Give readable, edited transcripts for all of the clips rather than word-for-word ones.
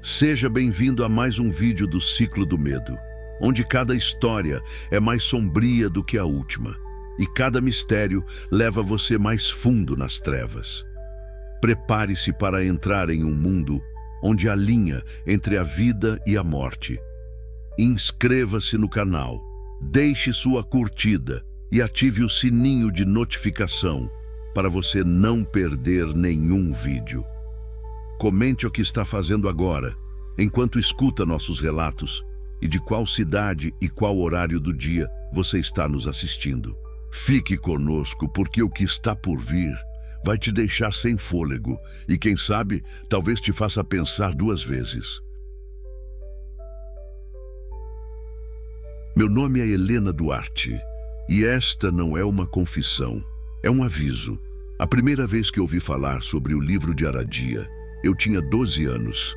Seja bem-vindo a mais um vídeo do Ciclo do Medo, onde cada história é mais sombria do que a última e cada mistério leva você mais fundo nas trevas. Prepare-se para entrar em um mundo onde há linha entre a vida e a morte. Inscreva-se no canal, deixe sua curtida e ative o sininho de notificação para você não perder nenhum vídeo. Comente o que está fazendo agora, enquanto escuta nossos relatos e de qual cidade e qual horário do dia você está nos assistindo. Fique conosco, porque o que está por vir vai te deixar sem fôlego e, quem sabe, talvez te faça pensar duas vezes. Meu nome é Helena Duarte e esta não é uma confissão, é um aviso. A primeira vez que ouvi falar sobre o livro de Aradia, eu tinha 12 anos.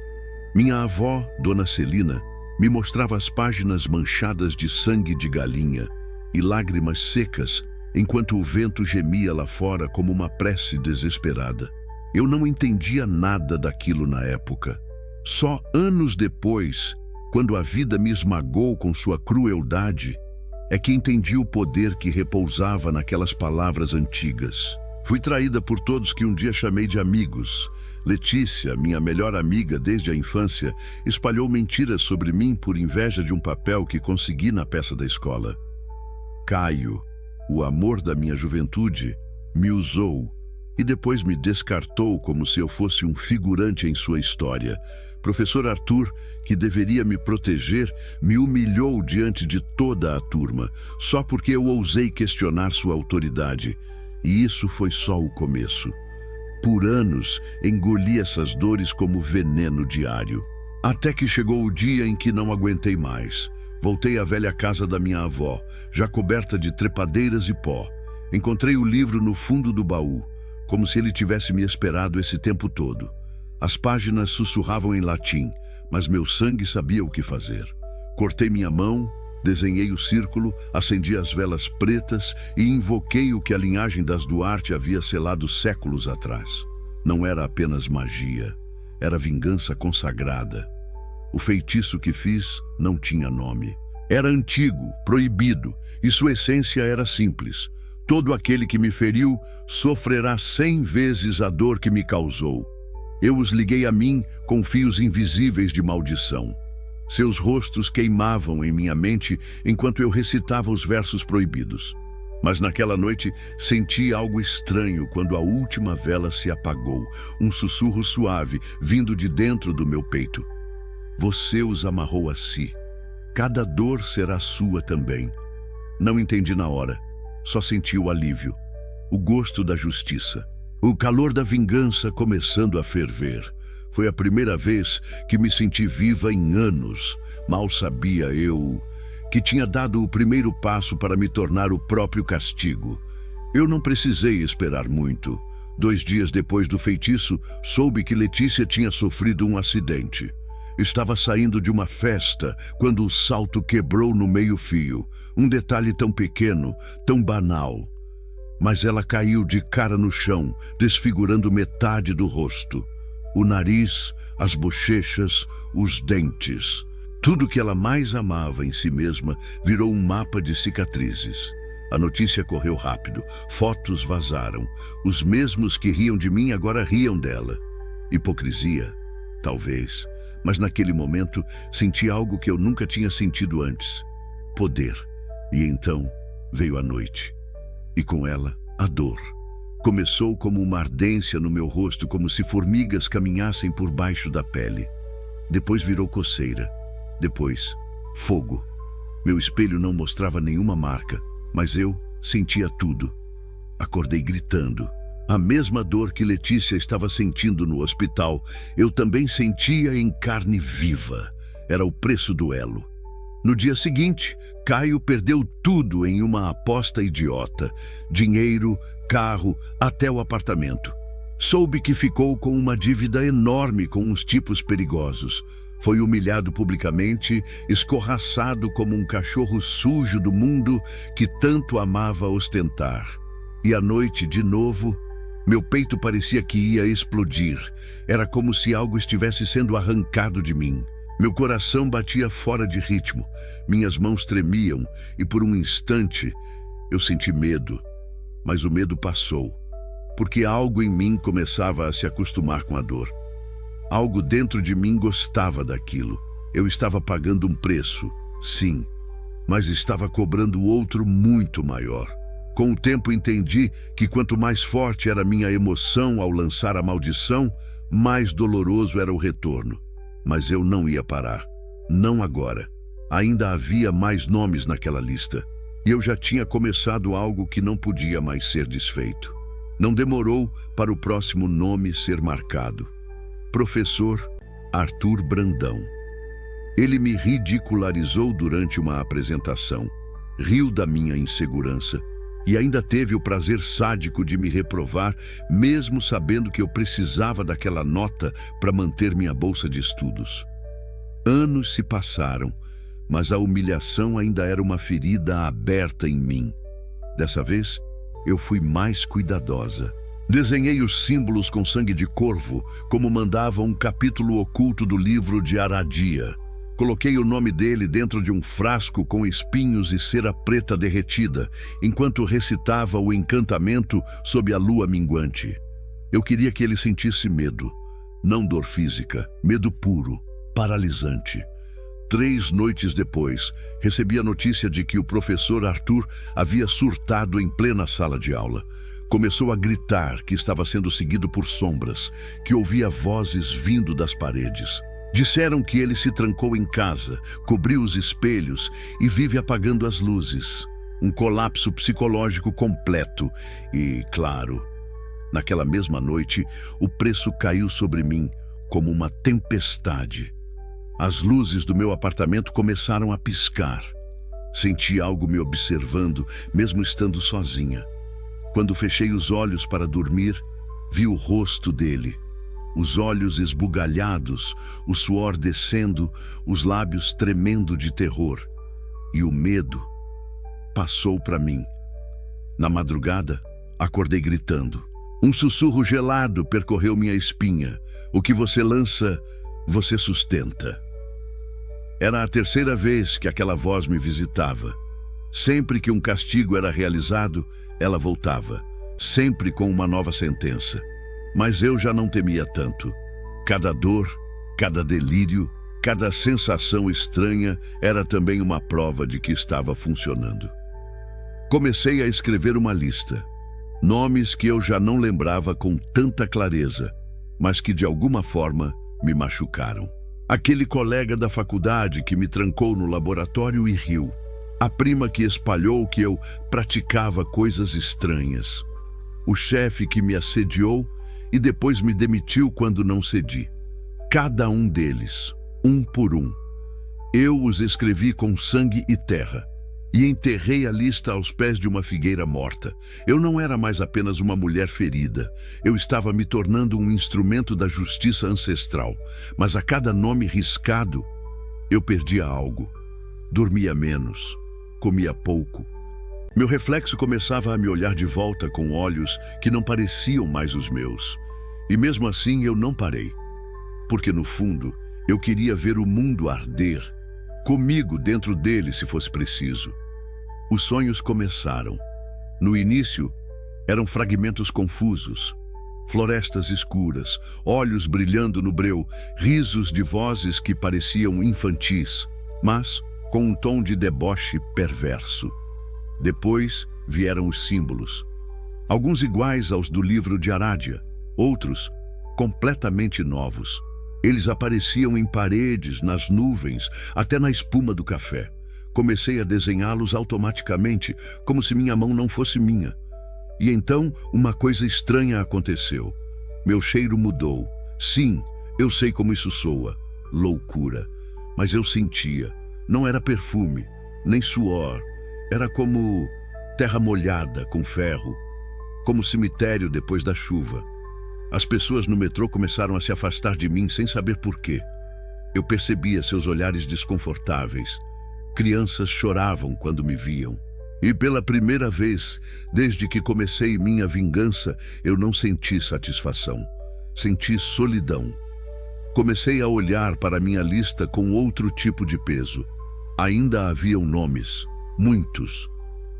Minha avó, Dona Celina, me mostrava as páginas manchadas de sangue de galinha e lágrimas secas, enquanto o vento gemia lá fora como uma prece desesperada. Eu não entendia nada daquilo na época. Só anos depois, quando a vida me esmagou com sua crueldade, é que entendi o poder que repousava naquelas palavras antigas. Fui traída por todos que um dia chamei de amigos. Letícia, minha melhor amiga desde a infância, espalhou mentiras sobre mim por inveja de um papel que consegui na peça da escola. Caio, o amor da minha juventude, me usou e depois me descartou como se eu fosse um figurante em sua história. Professor Arthur, que deveria me proteger, me humilhou diante de toda a turma, só porque eu ousei questionar sua autoridade. E isso foi só o começo. Por anos, engoli essas dores como veneno diário. Até que chegou o dia em que não aguentei mais. Voltei à velha casa da minha avó, já coberta de trepadeiras e pó. Encontrei o livro no fundo do baú, como se ele tivesse me esperado esse tempo todo. As páginas sussurravam em latim, mas meu sangue sabia o que fazer. Cortei minha mão, desenhei o círculo, acendi as velas pretas e invoquei o que a linhagem das Duarte havia selado séculos atrás. Não era apenas magia, era vingança consagrada. O feitiço que fiz não tinha nome. Era antigo, proibido, e sua essência era simples. Todo aquele que me feriu sofrerá 100 vezes a dor que me causou. Eu os liguei a mim com fios invisíveis de maldição. Seus rostos queimavam em minha mente enquanto eu recitava os versos proibidos. Mas naquela noite senti algo estranho quando a última vela se apagou, um sussurro suave vindo de dentro do meu peito. Você os amarrou a si. Cada dor será sua também. Não entendi na hora, só senti o alívio, o gosto da justiça, o calor da vingança começando a ferver. Foi a primeira vez que me senti viva em anos. Mal sabia eu que tinha dado o primeiro passo para me tornar o próprio castigo. Eu não precisei esperar muito. 2 dias depois do feitiço, soube que Letícia tinha sofrido um acidente. Estava saindo de uma festa quando o salto quebrou no meio-fio. Um detalhe tão pequeno, tão banal. Mas ela caiu de cara no chão, desfigurando metade do rosto. O nariz, as bochechas, os dentes. Tudo que ela mais amava em si mesma virou um mapa de cicatrizes. A notícia correu rápido, fotos vazaram. Os mesmos que riam de mim agora riam dela. Hipocrisia? Talvez. Mas naquele momento senti algo que eu nunca tinha sentido antes. Poder. E então veio a noite. E com ela, a dor. Começou como uma ardência no meu rosto, como se formigas caminhassem por baixo da pele. Depois virou coceira. Depois, fogo. Meu espelho não mostrava nenhuma marca, mas eu sentia tudo. Acordei gritando. A mesma dor que Letícia estava sentindo no hospital, eu também sentia em carne viva. Era o preço do elo. No dia seguinte, Caio perdeu tudo em uma aposta idiota. Dinheiro, carro, até o apartamento. Soube que ficou com uma dívida enorme com uns tipos perigosos. Foi humilhado publicamente, escorraçado como um cachorro sujo do mundo que tanto amava ostentar. E à noite, de novo, Meu peito parecia que ia explodir. Era como se algo estivesse sendo arrancado de mim. Meu coração batia fora de ritmo. Minhas mãos tremiam e por um instante eu senti medo. Mas o medo passou, porque algo em mim começava a se acostumar com a dor. Algo dentro de mim gostava daquilo. Eu estava pagando um preço, sim, mas estava cobrando outro muito maior. Com o tempo entendi que quanto mais forte era minha emoção ao lançar a maldição, mais doloroso era o retorno. Mas eu não ia parar. Não agora. Ainda havia mais nomes naquela lista. E eu já tinha começado algo que não podia mais ser desfeito. Não demorou para o próximo nome ser marcado. Professor Arthur Brandão. Ele me ridicularizou durante uma apresentação. Riu da minha insegurança. E ainda teve o prazer sádico de me reprovar, mesmo sabendo que eu precisava daquela nota para manter minha bolsa de estudos. Anos se passaram, mas a humilhação ainda era uma ferida aberta em mim. Dessa vez, eu fui mais cuidadosa. Desenhei os símbolos com sangue de corvo, como mandava um capítulo oculto do livro de Aradia. Coloquei o nome dele dentro de um frasco com espinhos e cera preta derretida, enquanto recitava o encantamento sob a lua minguante. Eu queria que ele sentisse medo, não dor física, medo puro, paralisante. 3 noites depois, recebi a notícia de que o professor Arthur havia surtado em plena sala de aula. Começou a gritar que estava sendo seguido por sombras, que ouvia vozes vindo das paredes. Disseram que ele se trancou em casa, cobriu os espelhos e vive apagando as luzes. Um colapso psicológico completo e, claro, naquela mesma noite, o preço caiu sobre mim como uma tempestade. As luzes do meu apartamento começaram a piscar. Senti algo me observando, mesmo estando sozinha. Quando fechei os olhos para dormir, vi o rosto dele. Os olhos esbugalhados, o suor descendo, os lábios tremendo de terror. E o medo passou para mim. Na madrugada, acordei gritando. Um sussurro gelado percorreu minha espinha. O que você lança, você sustenta. Era a 3ª vez que aquela voz me visitava. Sempre que um castigo era realizado, ela voltava, sempre com uma nova sentença. Mas eu já não temia tanto. Cada dor, cada delírio, cada sensação estranha era também uma prova de que estava funcionando. Comecei a escrever uma lista. Nomes que eu já não lembrava com tanta clareza, mas que de alguma forma me machucaram. Aquele colega da faculdade que me trancou no laboratório e riu. A prima que espalhou que eu praticava coisas estranhas. O chefe que me assediou e depois me demitiu quando não cedi. Cada um deles, um por um. Eu os escrevi com sangue e terra e enterrei a lista aos pés de uma figueira morta. Eu não era mais apenas uma mulher ferida. Eu estava me tornando um instrumento da justiça ancestral. Mas a cada nome riscado, eu perdia algo. Dormia menos, comia pouco. Meu reflexo começava a me olhar de volta com olhos que não pareciam mais os meus. E mesmo assim eu não parei. Porque no fundo, eu queria ver o mundo arder, comigo dentro dele se fosse preciso. Os sonhos começaram. No início, eram fragmentos confusos. Florestas escuras, olhos brilhando no breu, risos de vozes que pareciam infantis, mas com um tom de deboche perverso. Depois vieram os símbolos. Alguns iguais aos do livro de Aradia, outros completamente novos. Eles apareciam em paredes, nas nuvens, até na espuma do café. Comecei a desenhá-los automaticamente, como se minha mão não fosse minha. E então uma coisa estranha aconteceu. Meu cheiro mudou. Sim, eu sei como isso soa. Loucura. Mas eu sentia. Não era perfume, nem suor. Era como terra molhada com ferro, como cemitério depois da chuva. As pessoas no metrô começaram a se afastar de mim sem saber por quê. Eu percebia seus olhares desconfortáveis. Crianças choravam quando me viam. E pela primeira vez, desde que comecei minha vingança, eu não senti satisfação. Senti solidão. Comecei a olhar para minha lista com outro tipo de peso. Ainda haviam nomes, muitos.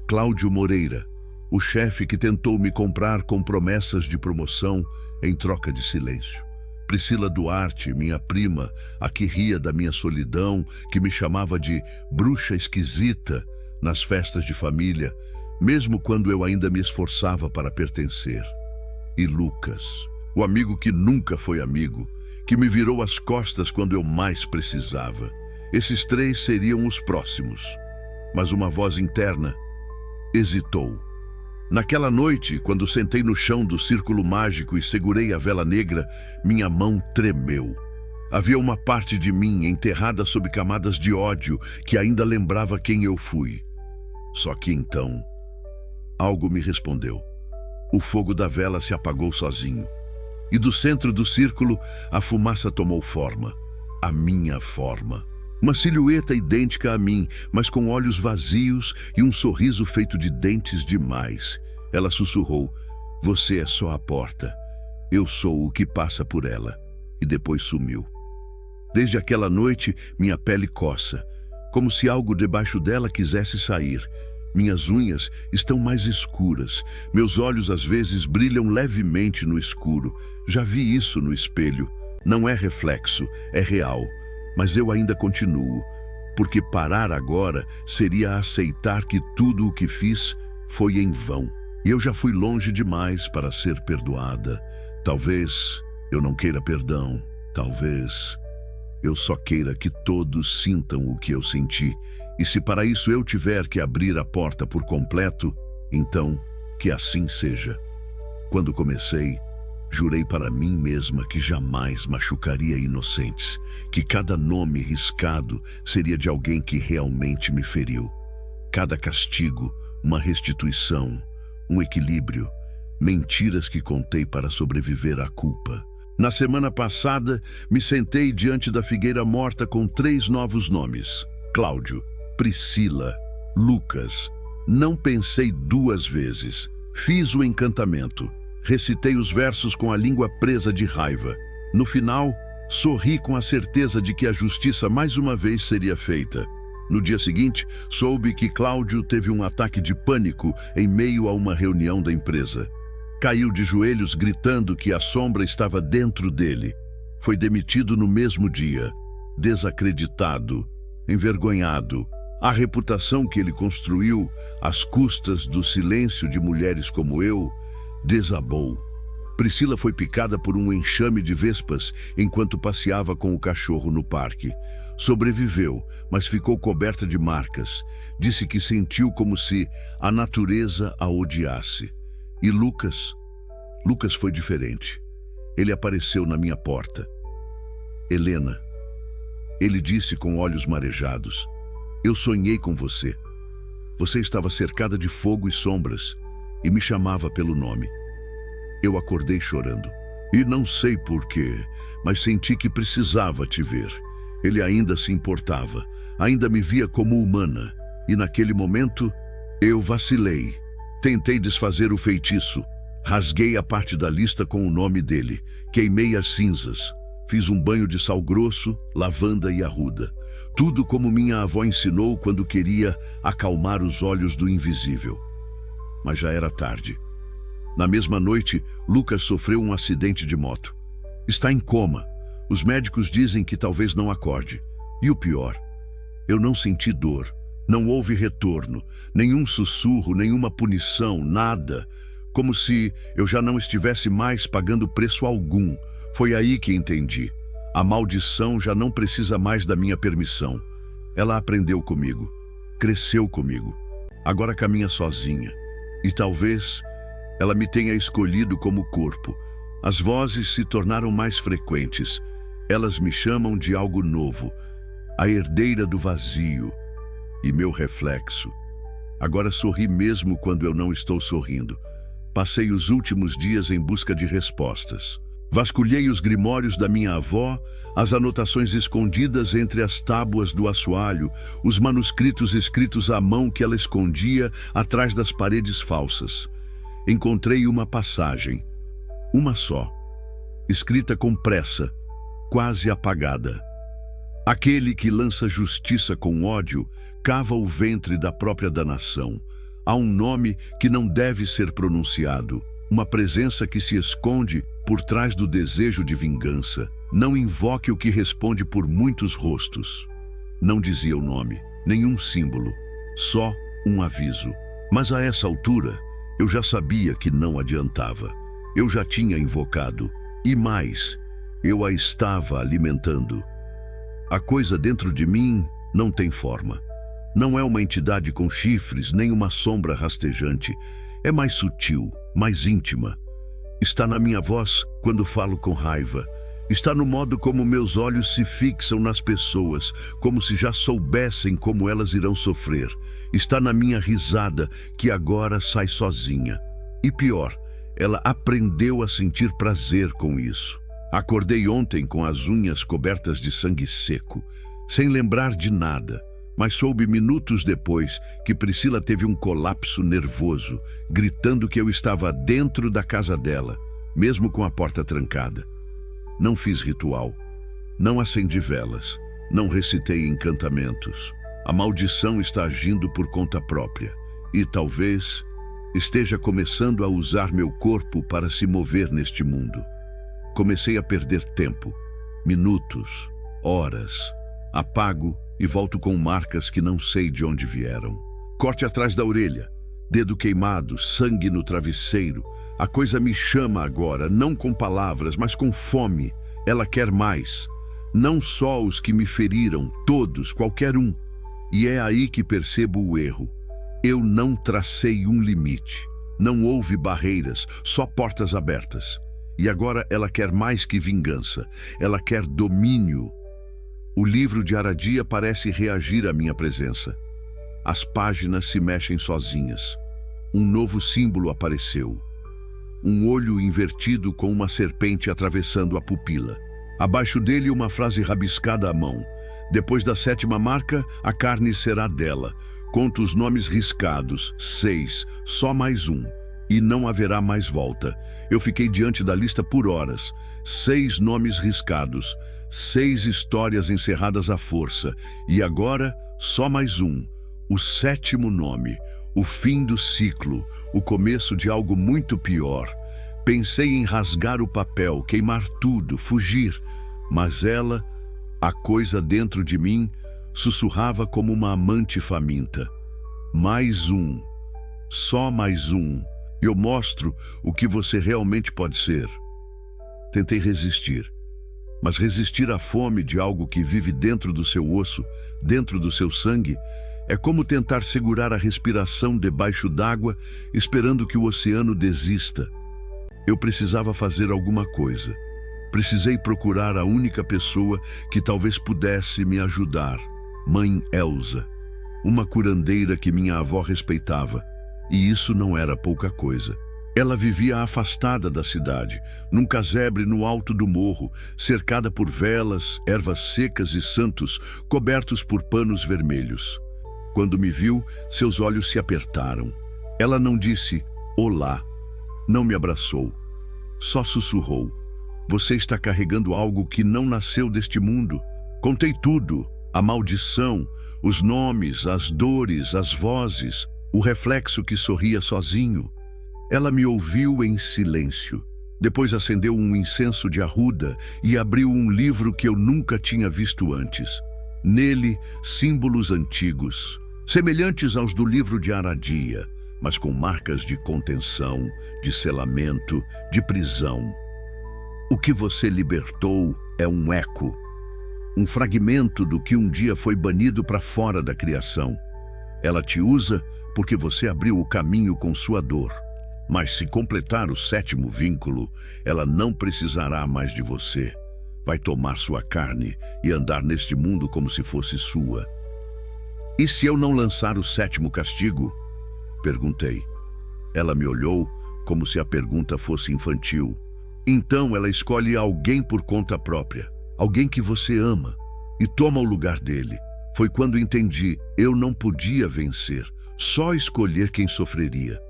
Cláudio Moreira, o chefe que tentou me comprar com promessas de promoção em troca de silêncio. Priscila Duarte, minha prima, a que ria da minha solidão, que me chamava de bruxa esquisita nas festas de família, mesmo quando eu ainda me esforçava para pertencer. E Lucas, o amigo que nunca foi amigo, que me virou as costas quando eu mais precisava. Esses três seriam os próximos. Mas uma voz interna hesitou. Naquela noite, quando sentei no chão do círculo mágico e segurei a vela negra, minha mão tremeu. Havia uma parte de mim enterrada sob camadas de ódio que ainda lembrava quem eu fui. Só que então, algo me respondeu. O fogo da vela se apagou sozinho. E do centro do círculo, a fumaça tomou forma. A minha forma. Uma silhueta idêntica a mim, mas com olhos vazios e um sorriso feito de dentes demais. Ela sussurrou: "Você é só a porta. Eu sou o que passa por ela." E depois sumiu. Desde aquela noite, minha pele coça, como se algo debaixo dela quisesse sair. Minhas unhas estão mais escuras. Meus olhos às vezes brilham levemente no escuro. Já vi isso no espelho. Não é reflexo, é real. Mas eu ainda continuo, porque parar agora seria aceitar que tudo o que fiz foi em vão. E eu já fui longe demais para ser perdoada. Talvez eu não queira perdão, talvez eu só queira que todos sintam o que eu senti. E se para isso eu tiver que abrir a porta por completo, então que assim seja. Quando comecei, jurei para mim mesma que jamais machucaria inocentes, que cada nome riscado seria de alguém que realmente me feriu. Cada castigo, uma restituição, um equilíbrio, mentiras que contei para sobreviver à culpa. Na semana passada, me sentei diante da figueira morta com 3 novos nomes: Cláudio, Priscila, Lucas. Não pensei 2 vezes. Fiz o encantamento. Recitei os versos com a língua presa de raiva. No final, sorri com a certeza de que a justiça mais uma vez seria feita. No dia seguinte, soube que Cláudio teve um ataque de pânico em meio a uma reunião da empresa. Caiu de joelhos gritando que a sombra estava dentro dele. Foi demitido no mesmo dia. Desacreditado, envergonhado. A reputação que ele construiu, às custas do silêncio de mulheres como eu, desabou. Priscila foi picada por um enxame de vespas enquanto passeava com o cachorro no parque. Sobreviveu, mas ficou coberta de marcas. Disse que sentiu como se a natureza a odiasse. E Lucas foi diferente. Ele apareceu na minha porta. "Helena", ele disse com olhos marejados, "eu sonhei com você. Você estava cercada de fogo e sombras e me chamava pelo nome." Eu acordei chorando. E não sei porquê, mas senti que precisava te ver. Ele ainda se importava, ainda me via como humana. E naquele momento, eu vacilei. Tentei desfazer o feitiço. Rasguei a parte da lista com o nome dele. Queimei as cinzas. Fiz um banho de sal grosso, lavanda e arruda. Tudo como minha avó ensinou quando queria acalmar os olhos do invisível. Mas já era tarde. Na mesma noite, Lucas sofreu um acidente de moto. Está em coma. Os médicos dizem que talvez não acorde. E o pior, eu não senti dor. Não houve retorno, nenhum sussurro, nenhuma punição, nada. Como se eu já não estivesse mais pagando preço algum. Foi aí que entendi. A maldição já não precisa mais da minha permissão. Ela aprendeu comigo, cresceu comigo. Agora caminha sozinha. E talvez ela me tenha escolhido como corpo. As vozes se tornaram mais frequentes. Elas me chamam de algo novo. A herdeira do vazio. E meu reflexo. Agora sorri mesmo quando eu não estou sorrindo. Passei os últimos dias em busca de respostas. Vasculhei os grimórios da minha avó, as anotações escondidas entre as tábuas do assoalho, os manuscritos escritos à mão que ela escondia atrás das paredes falsas. Encontrei uma passagem, uma só, escrita com pressa, quase apagada. Aquele que lança justiça com ódio, cava o ventre da própria danação. Há um nome que não deve ser pronunciado, uma presença que se esconde por trás do desejo de vingança. Não invoque o que responde por muitos rostos. Não dizia o nome, nenhum símbolo, só um aviso. Mas a essa altura, eu já sabia que não adiantava. Eu já tinha invocado, e mais, eu a estava alimentando. A coisa dentro de mim não tem forma. Não é uma entidade com chifres, nem uma sombra rastejante. É mais sutil, mais íntima. Está na minha voz quando falo com raiva. Está no modo como meus olhos se fixam nas pessoas, como se já soubessem como elas irão sofrer. Está na minha risada, que agora sai sozinha. E pior, ela aprendeu a sentir prazer com isso. Acordei ontem com as unhas cobertas de sangue seco, sem lembrar de nada, mas soube minutos depois que Priscila teve um colapso nervoso, gritando que eu estava dentro da casa dela, mesmo com a porta trancada. Não fiz ritual, não acendi velas, não recitei encantamentos. A maldição está agindo por conta própria e talvez esteja começando a usar meu corpo para se mover neste mundo. Comecei a perder tempo, minutos, horas. Apago e volto com marcas que não sei de onde vieram. Corte atrás da orelha, dedo queimado, sangue no travesseiro. A coisa me chama agora, não com palavras, mas com fome. Ela quer mais. Não só os que me feriram, todos, qualquer um. E é aí que percebo o erro. Eu não tracei um limite. Não houve barreiras, só portas abertas. E agora ela quer mais que vingança. Ela quer domínio. O livro de Aradia parece reagir à minha presença. As páginas se mexem sozinhas. Um novo símbolo apareceu. Um olho invertido com uma serpente atravessando a pupila. Abaixo dele uma frase rabiscada à mão. Depois da 7ª marca, a carne será dela. Conto os nomes riscados. 6, só mais um. E não haverá mais volta. Eu fiquei diante da lista por horas. 6 nomes riscados. 6 histórias encerradas à força. E agora, só mais um. O 7º nome. O fim do ciclo. O começo de algo muito pior. Pensei em rasgar o papel, queimar tudo, fugir. Mas ela, a coisa dentro de mim, sussurrava como uma amante faminta. Mais um. Só mais um. Eu mostro o que você realmente pode ser. Tentei resistir. Mas resistir à fome de algo que vive dentro do seu osso, dentro do seu sangue, é como tentar segurar a respiração debaixo d'água, esperando que o oceano desista. Eu precisava fazer alguma coisa. Precisei procurar a única pessoa que talvez pudesse me ajudar. Mãe Elsa, uma curandeira que minha avó respeitava. E isso não era pouca coisa. Ela vivia afastada da cidade, num casebre no alto do morro, cercada por velas, ervas secas e santos, cobertos por panos vermelhos. Quando me viu, seus olhos se apertaram. Ela não disse olá, não me abraçou, só sussurrou. Você está carregando algo que não nasceu deste mundo. Contei tudo, a maldição, os nomes, as dores, as vozes, o reflexo que sorria sozinho. Ela me ouviu em silêncio. Depois acendeu um incenso de arruda e abriu um livro que eu nunca tinha visto antes. Nele, símbolos antigos, semelhantes aos do livro de Aradia, mas com marcas de contenção, de selamento, de prisão. O que você libertou é um eco, um fragmento do que um dia foi banido para fora da criação. Ela te usa porque você abriu o caminho com sua dor. Mas se completar o 7º vínculo, ela não precisará mais de você. Vai tomar sua carne e andar neste mundo como se fosse sua. E se eu não lançar o 7º castigo? Perguntei. Ela me olhou como se a pergunta fosse infantil. Então ela escolhe alguém por conta própria, alguém que você ama, e toma o lugar dele. Foi quando entendi, eu não podia vencer, só escolher quem sofreria.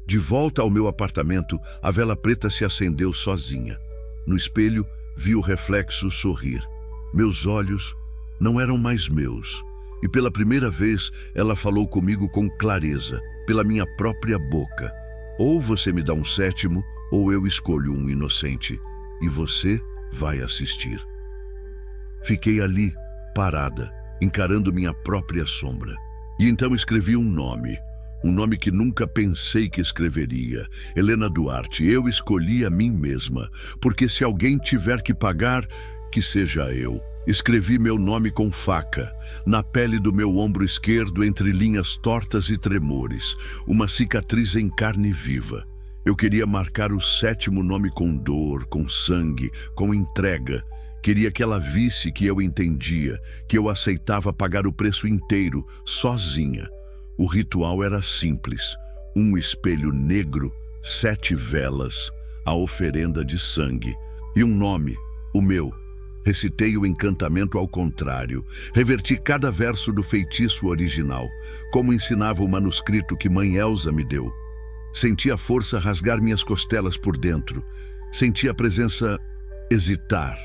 De volta ao meu apartamento, a vela preta se acendeu sozinha. No espelho, vi o reflexo sorrir. Meus olhos não eram mais meus. E pela primeira vez, ela falou comigo com clareza, pela minha própria boca. Ou você me dá um sétimo, ou eu escolho um inocente. E você vai assistir. Fiquei ali, parada, encarando minha própria sombra. E então escrevi um nome que nunca pensei que escreveria. Helena Duarte. Eu escolhi a mim mesma, porque se alguém tiver que pagar, que seja eu. Escrevi meu nome com faca, na pele do meu ombro esquerdo, entre linhas tortas e tremores, uma cicatriz em carne viva. Eu queria marcar o 7º nome com dor, com sangue, com entrega. Queria que ela visse que eu entendia, que eu aceitava pagar o preço inteiro, sozinha. O ritual era simples. Um espelho negro, 7 velas, a oferenda de sangue. E um nome, o meu. Recitei o encantamento ao contrário. Reverti cada verso do feitiço original, como ensinava o manuscrito que mãe Elsa me deu. Senti a força rasgar minhas costelas por dentro. Senti a presença hesitar.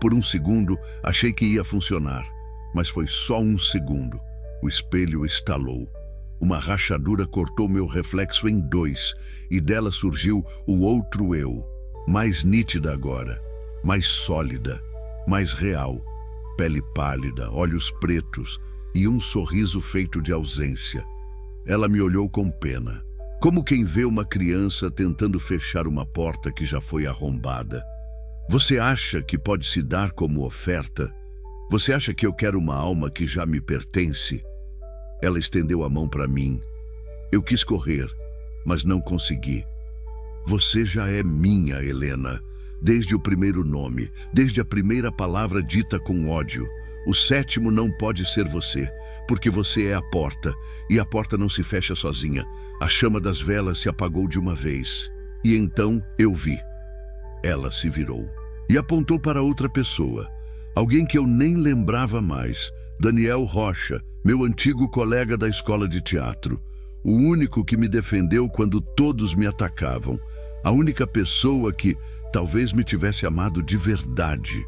Por um segundo, achei que ia funcionar, mas foi só um segundo. O espelho estalou. Uma rachadura cortou meu reflexo em 2, e dela surgiu o outro eu, mais nítida agora, mais sólida, mais real, pele pálida, olhos pretos e um sorriso feito de ausência. Ela me olhou com pena, como quem vê uma criança tentando fechar uma porta que já foi arrombada. Você acha que pode se dar como oferta? Você acha que eu quero uma alma que já me pertence? Ela estendeu a mão para mim. Eu quis correr, mas não consegui. Você já é minha, Helena, desde o primeiro nome, desde a primeira palavra dita com ódio. O 7º não pode ser você, porque você é a porta, e a porta não se fecha sozinha. A chama das velas se apagou de uma vez. E então eu vi. Ela se virou e apontou para outra pessoa, alguém que eu nem lembrava mais, Daniel Rocha, meu antigo colega da escola de teatro, o único que me defendeu quando todos me atacavam, a única pessoa que talvez me tivesse amado de verdade.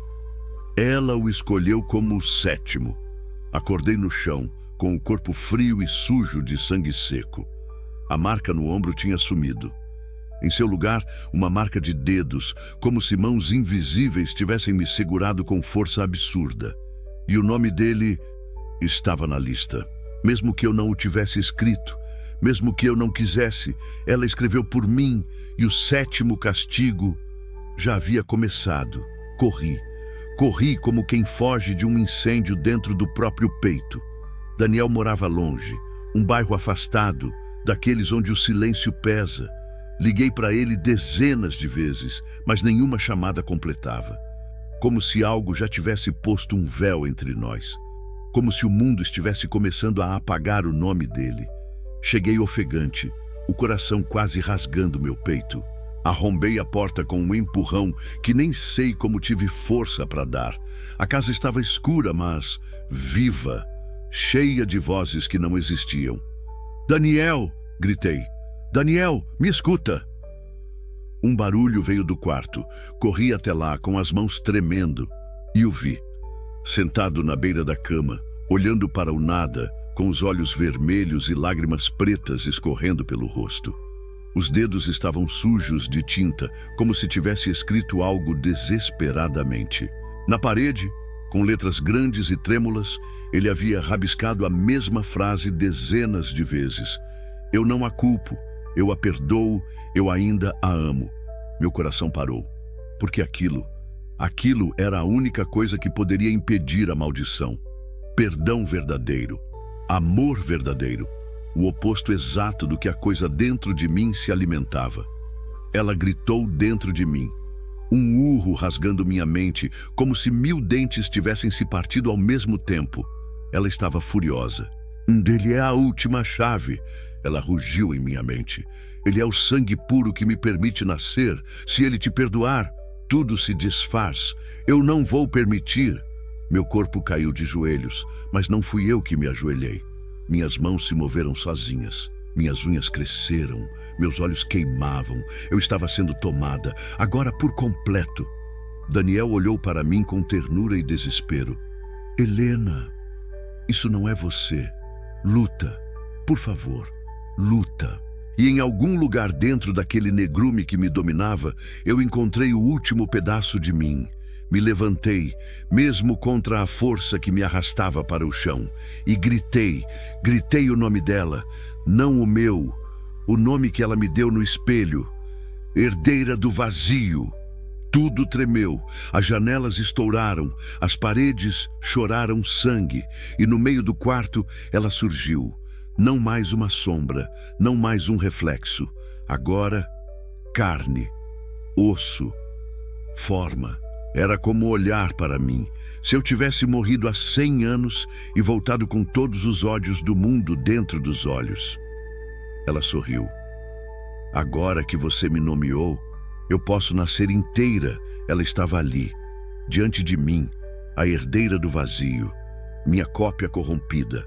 Ela o escolheu como o 7º. Acordei no chão, com o corpo frio e sujo de sangue seco. A marca no ombro tinha sumido. Em seu lugar, uma marca de dedos, como se mãos invisíveis tivessem me segurado com força absurda. E o nome dele estava na lista. Mesmo que eu não o tivesse escrito, mesmo que eu não quisesse, ela escreveu por mim, e o 7º castigo já havia começado. Corri como quem foge de um incêndio dentro do próprio peito. Daniel morava longe, um bairro afastado, daqueles onde o silêncio pesa. Liguei para ele dezenas de vezes, mas nenhuma chamada completava. Como se algo já tivesse posto um véu entre nós. Como se o mundo estivesse começando a apagar o nome dele. Cheguei ofegante, o coração quase rasgando meu peito. Arrombei a porta com um empurrão que nem sei como tive força para dar. A casa estava escura, mas viva, cheia de vozes que não existiam. "Daniel!" gritei. "Daniel, me escuta!" Um barulho veio do quarto. Corri até lá, com as mãos tremendo, e o vi. Sentado na beira da cama, olhando para o nada, com os olhos vermelhos e lágrimas pretas escorrendo pelo rosto. Os dedos estavam sujos de tinta, como se tivesse escrito algo desesperadamente. Na parede, com letras grandes e trêmulas, ele havia rabiscado a mesma frase dezenas de vezes. "Eu não a culpo, eu a perdoo, eu ainda a amo." Meu coração parou, porque aquilo era a única coisa que poderia impedir a maldição. Perdão verdadeiro, amor verdadeiro, o oposto exato do que a coisa dentro de mim se alimentava. Ela gritou dentro de mim, um urro rasgando minha mente, como se 1000 dentes tivessem se partido ao mesmo tempo. Ela estava furiosa. Ele é a última chave, ela rugiu em minha mente. Ele é o sangue puro que me permite nascer. Se ele te perdoar, tudo se desfaz. Eu não vou permitir. Meu corpo caiu de joelhos, mas não fui eu que me ajoelhei. Minhas mãos se moveram sozinhas. Minhas unhas cresceram, meus olhos queimavam. Eu estava sendo tomada, agora por completo. Daniel olhou para mim com ternura e desespero. Helena, isso não é você. Luta, por favor, luta. E em algum lugar dentro daquele negrume que me dominava, eu encontrei o último pedaço de mim. Me levantei, mesmo contra a força que me arrastava para o chão, e gritei o nome dela, não o meu, o nome que ela me deu no espelho. Herdeira do vazio. Tudo tremeu, as janelas estouraram, as paredes choraram sangue, e no meio do quarto ela surgiu. Não mais uma sombra, não mais um reflexo. Agora, carne, osso, forma. Era como olhar para mim. Se eu tivesse morrido há 100 anos e voltado com todos os ódios do mundo dentro dos olhos. Ela sorriu. Agora que você me nomeou, eu posso nascer inteira. Ela estava ali, diante de mim, a herdeira do vazio, minha cópia corrompida,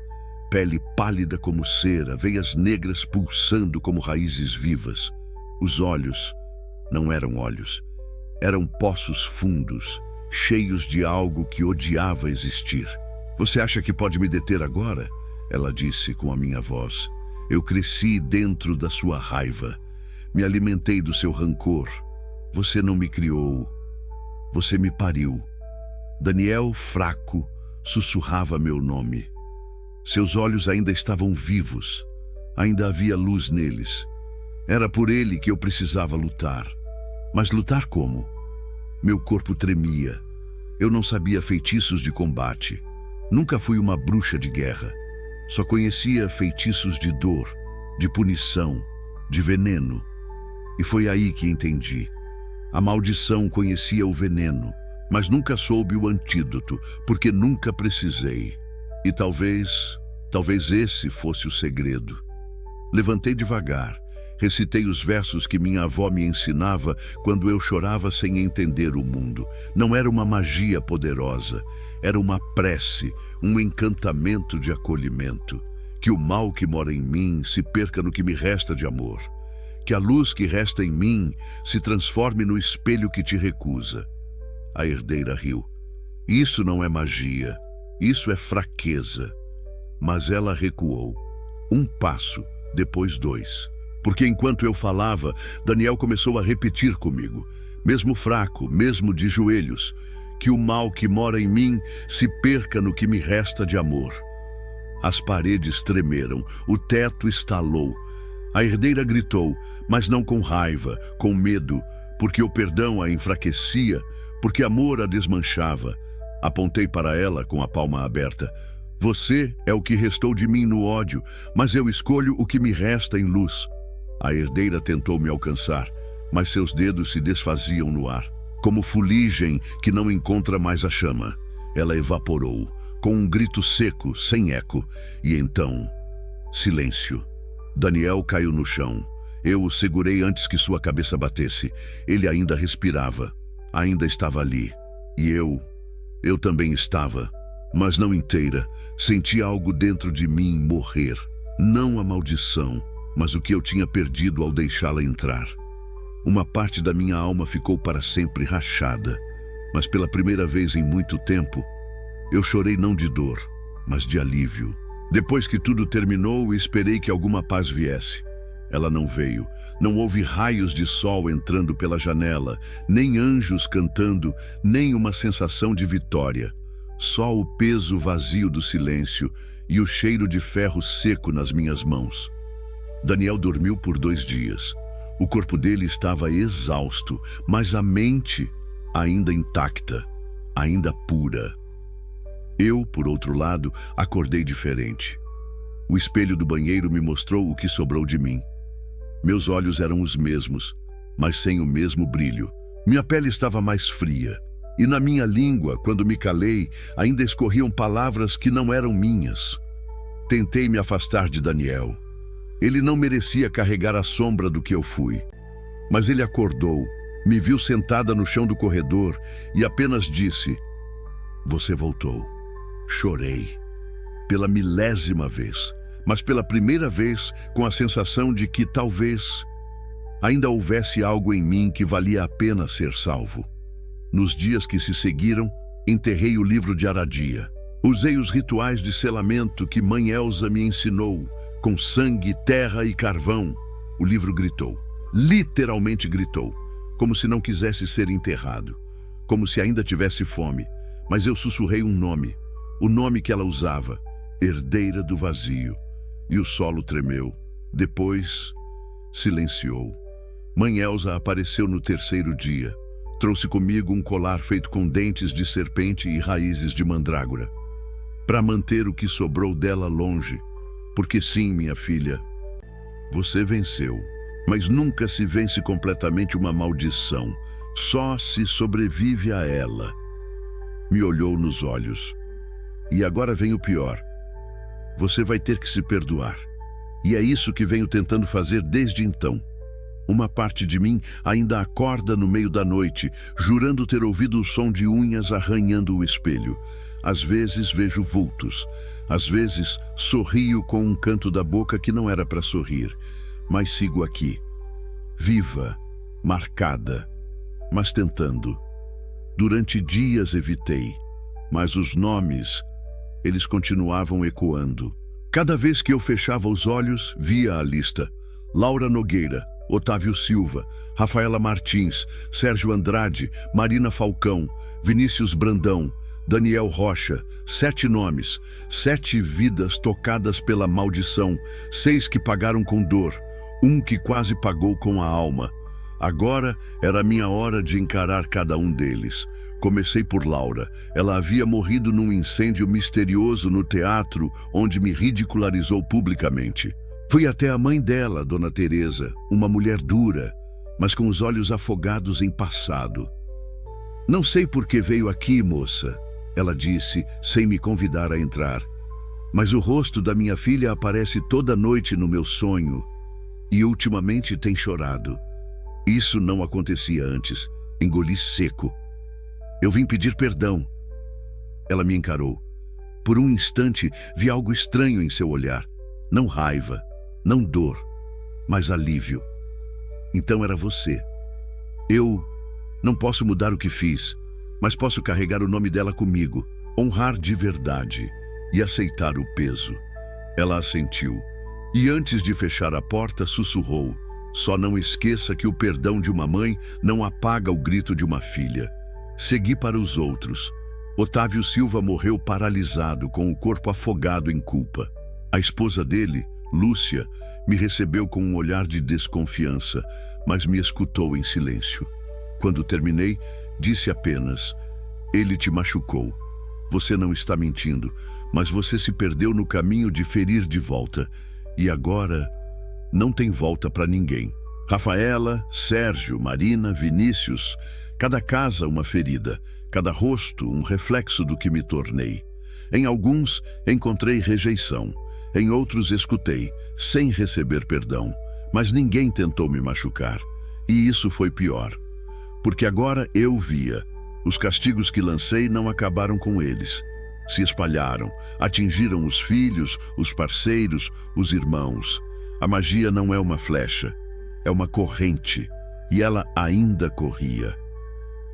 pele pálida como cera, veias negras pulsando como raízes vivas. Os olhos não eram olhos, eram poços fundos, cheios de algo que odiava existir. Você acha que pode me deter agora? Ela disse com a minha voz. Eu cresci dentro da sua raiva, me alimentei do seu rancor. Você não me criou, você me pariu. Daniel, fraco, sussurrava meu nome. Seus olhos ainda estavam vivos, ainda havia luz neles. Era por ele que eu precisava lutar. Mas lutar como? Meu corpo tremia. Eu não sabia feitiços de combate. Nunca fui uma bruxa de guerra. Só conhecia feitiços de dor, de punição, de veneno. E foi aí que entendi. A maldição conhecia o veneno, mas nunca soube o antídoto, porque nunca precisei. E talvez esse fosse o segredo. Levantei devagar, recitei os versos que minha avó me ensinava quando eu chorava sem entender o mundo. Não era uma magia poderosa, era uma prece, um encantamento de acolhimento. Que o mal que mora em mim se perca no que me resta de amor. Que a luz que resta em mim se transforme no espelho que te recusa. A herdeira riu. Isso não é magia, isso é fraqueza. Mas ela recuou. Um passo, depois 2. Porque enquanto eu falava, Daniel começou a repetir comigo, mesmo fraco, mesmo de joelhos, que o mal que mora em mim se perca no que me resta de amor. As paredes tremeram, o teto estalou. A herdeira gritou, mas não com raiva, com medo, porque o perdão a enfraquecia, porque amor a desmanchava. Apontei para ela com a palma aberta. Você é o que restou de mim no ódio, mas eu escolho o que me resta em luz. A herdeira tentou me alcançar, mas seus dedos se desfaziam no ar, como fuligem que não encontra mais a chama. Ela evaporou, com um grito seco, sem eco, e então, silêncio. Daniel caiu no chão. Eu o segurei antes que sua cabeça batesse. Ele ainda respirava, ainda estava ali. E eu também estava, mas não inteira. Senti algo dentro de mim morrer. Não a maldição, mas o que eu tinha perdido ao deixá-la entrar. Uma parte da minha alma ficou para sempre rachada, mas pela primeira vez em muito tempo, eu chorei não de dor, mas de alívio. Depois que tudo terminou, esperei que alguma paz viesse. Ela não veio. Não houve raios de sol entrando pela janela, nem anjos cantando, nem uma sensação de vitória. Só o peso vazio do silêncio e o cheiro de ferro seco nas minhas mãos. Daniel dormiu por 2 dias. O corpo dele estava exausto, mas a mente ainda intacta, ainda pura. Eu, por outro lado, acordei diferente. O espelho do banheiro me mostrou o que sobrou de mim. Meus olhos eram os mesmos, mas sem o mesmo brilho. Minha pele estava mais fria, e na minha língua, quando me calei, ainda escorriam palavras que não eram minhas. Tentei me afastar de Daniel. Ele não merecia carregar a sombra do que eu fui. Mas ele acordou, me viu sentada no chão do corredor e apenas disse: "Você voltou." Chorei. Pela milésima vez, mas pela primeira vez com a sensação de que talvez ainda houvesse algo em mim que valia a pena ser salvo. Nos dias que se seguiram, enterrei o livro de Aradia. Usei os rituais de selamento que Mãe Elsa me ensinou, com sangue, terra e carvão. O livro gritou, literalmente gritou, como se não quisesse ser enterrado, como se ainda tivesse fome. Mas eu sussurrei um nome, o nome que ela usava, Herdeira do Vazio, e o solo tremeu. Depois, silenciou. Mãe Elsa apareceu no terceiro dia. Trouxe comigo um colar feito com dentes de serpente e raízes de mandrágora, para manter o que sobrou dela longe. Porque sim, minha filha, você venceu. Mas nunca se vence completamente uma maldição. Só se sobrevive a ela. Me olhou nos olhos. E agora vem o pior. Você vai ter que se perdoar. E é isso que venho tentando fazer desde então. Uma parte de mim ainda acorda no meio da noite, jurando ter ouvido o som de unhas arranhando o espelho. Às vezes vejo vultos. Às vezes sorrio com um canto da boca que não era para sorrir. Mas sigo aqui, viva, marcada, mas tentando. Durante dias evitei, mas os nomes, eles continuavam ecoando. Cada vez que eu fechava os olhos, via a lista. Laura Nogueira, Otávio Silva, Rafaela Martins, Sérgio Andrade, Marina Falcão, Vinícius Brandão, Daniel Rocha. 7 nomes, 7 vidas tocadas pela maldição, 6 que pagaram com dor, 1 que quase pagou com a alma. Agora era minha hora de encarar cada um deles. Comecei por Laura. Ela havia morrido num incêndio misterioso no teatro, onde me ridicularizou publicamente. Fui até a mãe dela, Dona Teresa, uma mulher dura, mas com os olhos afogados em passado. "Não sei por que veio aqui, moça," ela disse, sem me convidar a entrar. "Mas o rosto da minha filha aparece toda noite no meu sonho, e ultimamente tem chorado." Isso não acontecia antes. Engoli seco. "Eu vim pedir perdão." Ela me encarou. Por um instante, vi algo estranho em seu olhar. Não raiva, não dor, mas alívio. "Então era você." "Eu não posso mudar o que fiz, mas posso carregar o nome dela comigo, honrar de verdade e aceitar o peso." Ela assentiu. E antes de fechar a porta, sussurrou: "Só não esqueça que o perdão de uma mãe não apaga o grito de uma filha." Segui para os outros. Otávio Silva morreu paralisado, com o corpo afogado em culpa. A esposa dele, Lúcia, me recebeu com um olhar de desconfiança, mas me escutou em silêncio. Quando terminei, disse apenas: "Ele te machucou. Você não está mentindo, mas você se perdeu no caminho de ferir de volta. E agora não tem volta para ninguém." Rafaela, Sérgio, Marina, Vinícius, cada casa uma ferida, cada rosto um reflexo do que me tornei. Em alguns encontrei rejeição, em outros escutei, sem receber perdão, mas ninguém tentou me machucar. E isso foi pior, porque agora eu via. Os castigos que lancei não acabaram com eles. Se espalharam, atingiram os filhos, os parceiros, os irmãos. A magia não é uma flecha, é uma corrente, e ela ainda corria.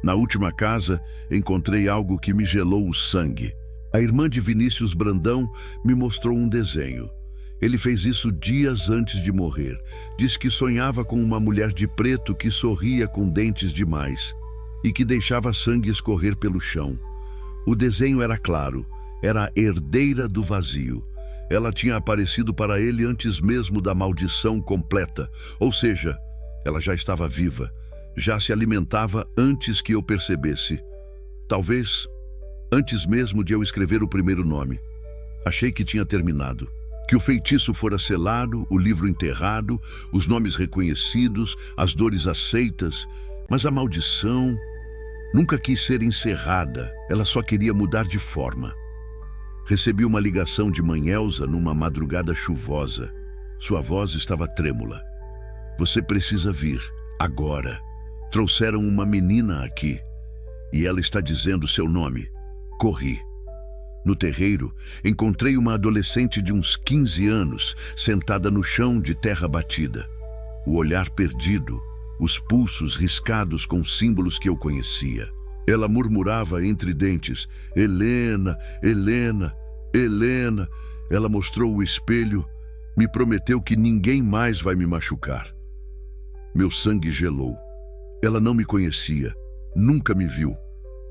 Na última casa, encontrei algo que me gelou o sangue. A irmã de Vinícius Brandão me mostrou um desenho. Ele fez isso dias antes de morrer. Diz que sonhava com uma mulher de preto que sorria com dentes demais e que deixava sangue escorrer pelo chão. O desenho era claro, era a herdeira do vazio. Ela tinha aparecido para ele antes mesmo da maldição completa, ou seja, ela já estava viva, já se alimentava antes que eu percebesse. Talvez antes mesmo de eu escrever o primeiro nome. Achei que tinha terminado, que o feitiço fora selado, o livro enterrado, os nomes reconhecidos, as dores aceitas, mas a maldição nunca quis ser encerrada, ela só queria mudar de forma. Recebi uma ligação de mãe Elsa numa madrugada chuvosa. Sua voz estava trêmula. Você precisa vir, agora. Trouxeram uma menina aqui. E ela está dizendo seu nome. Corri. No terreiro, encontrei uma adolescente de uns 15 anos, sentada no chão de terra batida. O olhar perdido, os pulsos riscados com símbolos que eu conhecia. Ela murmurava entre dentes, Helena, Helena, Helena. Ela mostrou o espelho, me prometeu que ninguém mais vai me machucar. Meu sangue gelou. Ela não me conhecia, nunca me viu.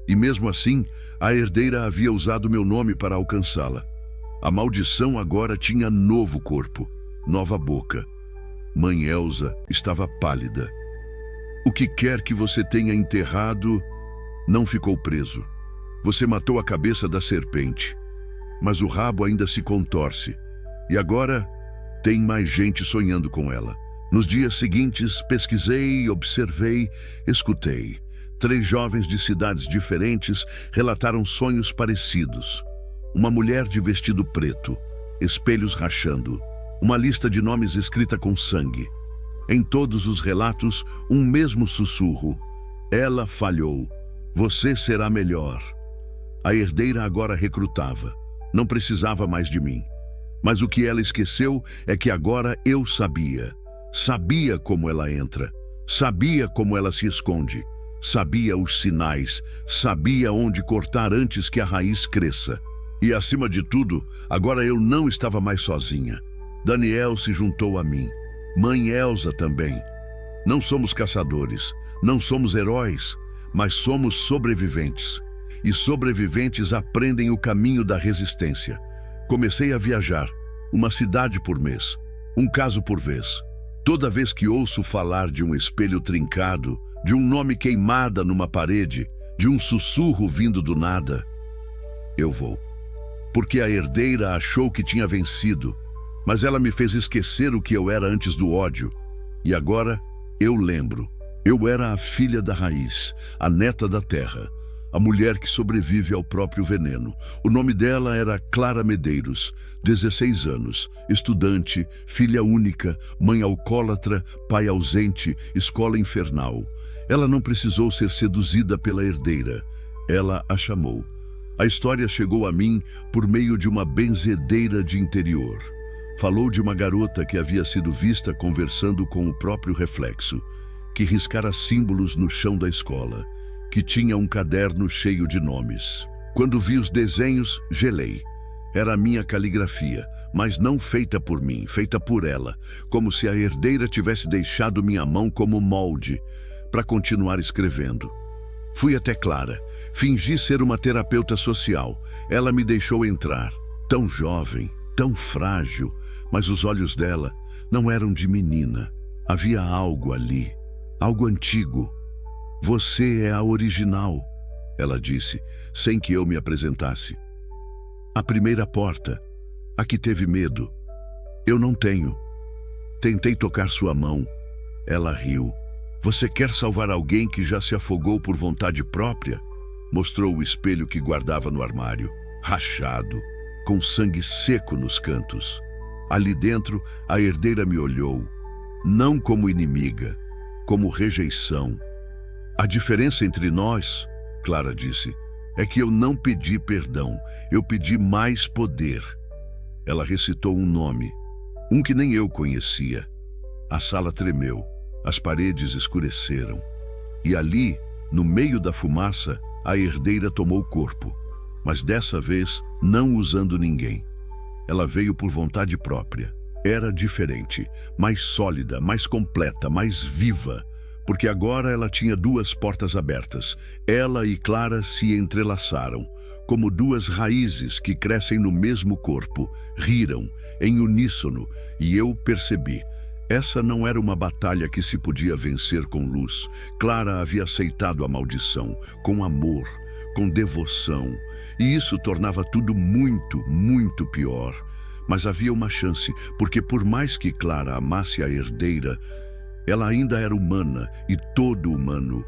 E mesmo assim, a herdeira havia usado meu nome para alcançá-la. A maldição agora tinha novo corpo, nova boca. Mãe Elsa estava pálida. O que quer que você tenha enterrado não ficou preso. Você matou a cabeça da serpente, mas o rabo ainda se contorce. E agora tem mais gente sonhando com ela. Nos dias seguintes, pesquisei, observei, escutei. 3 jovens de cidades diferentes relataram sonhos parecidos. Uma mulher de vestido preto, espelhos rachando, uma lista de nomes escrita com sangue. Em todos os relatos, um mesmo sussurro. Ela falhou. Você será melhor. A herdeira agora recrutava. Não precisava mais de mim. Mas o que ela esqueceu é que agora eu sabia. Sabia como ela entra. Sabia como ela se esconde. Sabia os sinais. Sabia onde cortar antes que a raiz cresça. E acima de tudo, agora eu não estava mais sozinha. Daniel se juntou a mim. Mãe Elsa também. Não somos caçadores. Não somos heróis. Mas somos sobreviventes. E sobreviventes aprendem o caminho da resistência. Comecei a viajar, uma cidade por mês, um caso por vez. Toda vez que ouço falar de um espelho trincado, de um nome queimada numa parede, de um sussurro vindo do nada, eu vou. Porque a herdeira achou que tinha vencido, mas ela me fez esquecer o que eu era antes do ódio. E agora eu lembro. Eu era a filha da raiz, a neta da terra, a mulher que sobrevive ao próprio veneno. O nome dela era Clara Medeiros, 16 anos, estudante, filha única, mãe alcoólatra, pai ausente, escola infernal. Ela não precisou ser seduzida pela herdeira. Ela a chamou. A história chegou a mim por meio de uma benzedeira de interior. Falou de uma garota que havia sido vista conversando com o próprio reflexo, que riscara símbolos no chão da escola, que tinha um caderno cheio de nomes. Quando vi os desenhos, gelei. Era a minha caligrafia, mas não feita por mim, feita por ela, como se a herdeira tivesse deixado minha mão como molde para continuar escrevendo. Fui até Clara, fingi ser uma terapeuta social. Ela me deixou entrar, tão jovem, tão frágil, mas os olhos dela não eram de menina. Havia algo ali. Algo antigo. Você é a original, ela disse, sem que eu me apresentasse. A primeira porta, a que teve medo. Eu não tenho. Tentei tocar sua mão. Ela riu. Você quer salvar alguém que já se afogou por vontade própria? Mostrou o espelho que guardava no armário, rachado, com sangue seco nos cantos. Ali dentro, a herdeira me olhou, não como inimiga, como rejeição. A diferença entre nós, Clara disse, é que eu não pedi perdão, eu pedi mais poder. Ela recitou um nome, um que nem eu conhecia. A sala tremeu, as paredes escureceram. E ali, no meio da fumaça, a herdeira tomou corpo, mas dessa vez não usando ninguém. Ela veio por vontade própria. Era diferente, mais sólida, mais completa, mais viva, porque agora ela tinha 2 portas abertas. Ela e Clara se entrelaçaram, como 2 raízes que crescem no mesmo corpo, riram, em uníssono, e eu percebi. Essa não era uma batalha que se podia vencer com luz. Clara havia aceitado a maldição, com amor, com devoção, e isso tornava tudo muito, muito pior. Mas havia uma chance, porque por mais que Clara amasse a herdeira, ela ainda era humana, e todo humano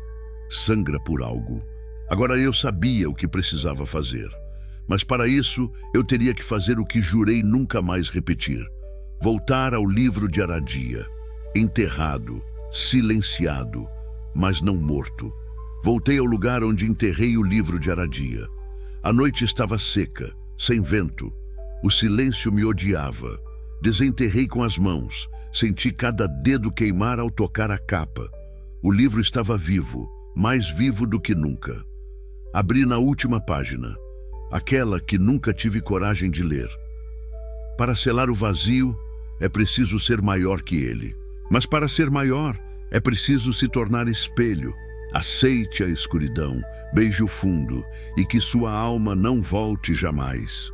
sangra por algo. Agora eu sabia o que precisava fazer, Mas para isso, eu teria que fazer o que jurei nunca mais repetir. Voltar ao livro de Aradia. Enterrado, silenciado, mas não morto. Voltei ao lugar onde enterrei o livro de Aradia. A noite estava seca, sem vento. O silêncio me odiava. Desenterrei com as mãos. Senti cada dedo queimar ao tocar a capa. O livro estava vivo, mais vivo do que nunca. Abri na última página, aquela que nunca tive coragem de ler. Para selar o vazio, é preciso ser maior que ele. Mas para ser maior, é preciso se tornar espelho. Aceite a escuridão, beije o fundo, e que sua alma não volte jamais.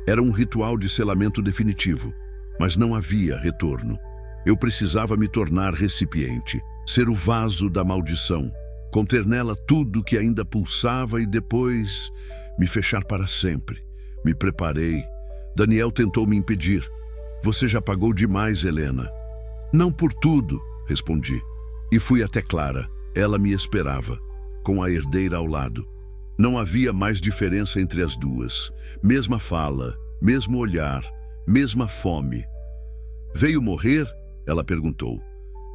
Era um ritual de selamento definitivo, mas não havia retorno. Eu precisava me tornar recipiente, ser o vaso da maldição, conter nela tudo que ainda pulsava e depois me fechar para sempre. Me preparei. Daniel tentou me impedir. Você já pagou demais, Helena. Não por tudo, respondi. E fui até Clara. Ela me esperava, com a herdeira ao lado. Não havia mais diferença entre as duas. Mesma fala, mesmo olhar, mesma fome. Veio morrer? Ela perguntou.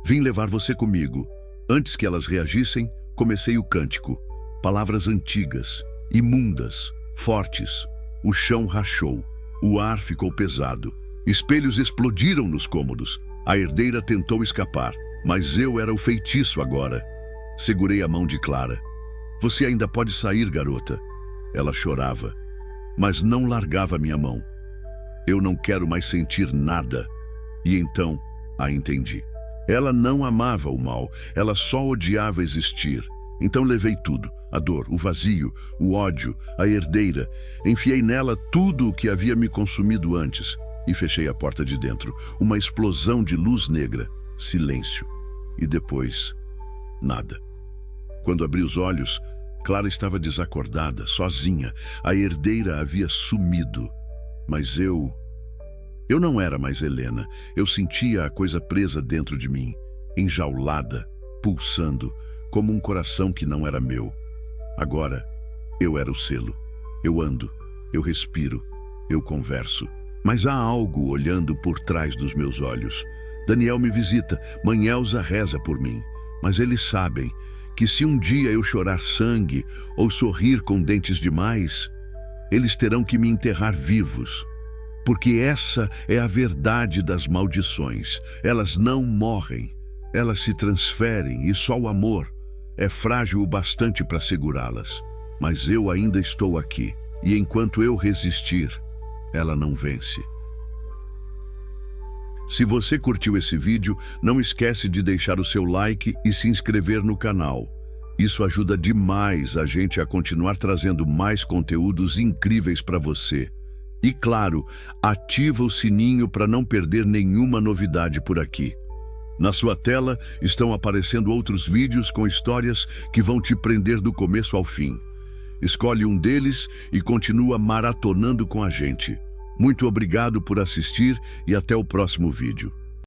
Vim levar você comigo. Antes que elas reagissem, comecei o cântico. Palavras antigas, imundas, fortes. O chão rachou. O ar ficou pesado. Espelhos explodiram nos cômodos. A herdeira tentou escapar, mas eu era o feitiço agora. Segurei a mão de Clara. Você ainda pode sair, garota. Ela chorava, mas não largava minha mão. Eu não quero mais sentir nada. E então a entendi. Ela não amava o mal, ela só odiava existir. Então levei tudo, a dor, o vazio, o ódio, a herdeira. Enfiei nela tudo o que havia me consumido antes e fechei a porta de dentro. Uma explosão de luz negra, silêncio. E depois, nada. Quando abri os olhos, Clara estava desacordada, sozinha. A herdeira havia sumido. Mas eu não era mais Helena. Eu sentia a coisa presa dentro de mim, enjaulada, pulsando, como um coração que não era meu. Agora, eu era o selo. Eu ando, eu respiro, eu converso. Mas há algo olhando por trás dos meus olhos. Daniel me visita, Mãe Elsa reza por mim. Mas eles sabem que se um dia eu chorar sangue ou sorrir com dentes demais, eles terão que me enterrar vivos. Porque essa é a verdade das maldições. Elas não morrem, elas se transferem e só o amor é frágil o bastante para segurá-las. Mas eu ainda estou aqui e enquanto eu resistir, ela não vence. Se você curtiu esse vídeo, não esquece de deixar o seu like e se inscrever no canal. Isso ajuda demais a gente a continuar trazendo mais conteúdos incríveis para você. E claro, ativa o sininho para não perder nenhuma novidade por aqui. Na sua tela estão aparecendo outros vídeos com histórias que vão te prender do começo ao fim. Escolhe um deles e continua maratonando com a gente. Muito obrigado por assistir e até o próximo vídeo.